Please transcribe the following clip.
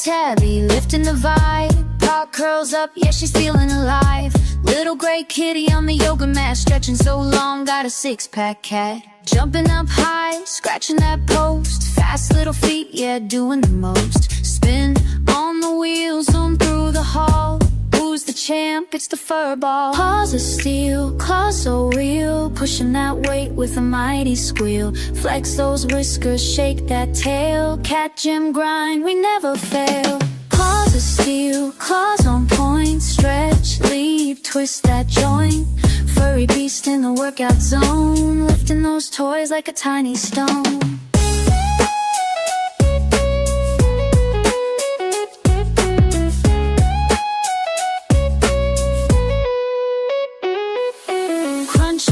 Tabby, lifting the vibe. Paw curls up, yeah, she's feeling alive. Little gray kitty on the yoga mat, stretching so long, got a six-pack cat. Jumping up high, scratching that post. Fast little feet, yeah, doing the most. Spin on the wheels, zoom through the hall. Who's the champ? It's the fur ball. Paws of steel, claws so real, pushing that weight with a mighty squeal. Flex those whiskers, shake that tail. Cat gym grind, we never fail. Paws of steel, claws on point. Stretch, leap, twist that joint. Furry beast in the workout zone, lifting those toys like a tiny stone.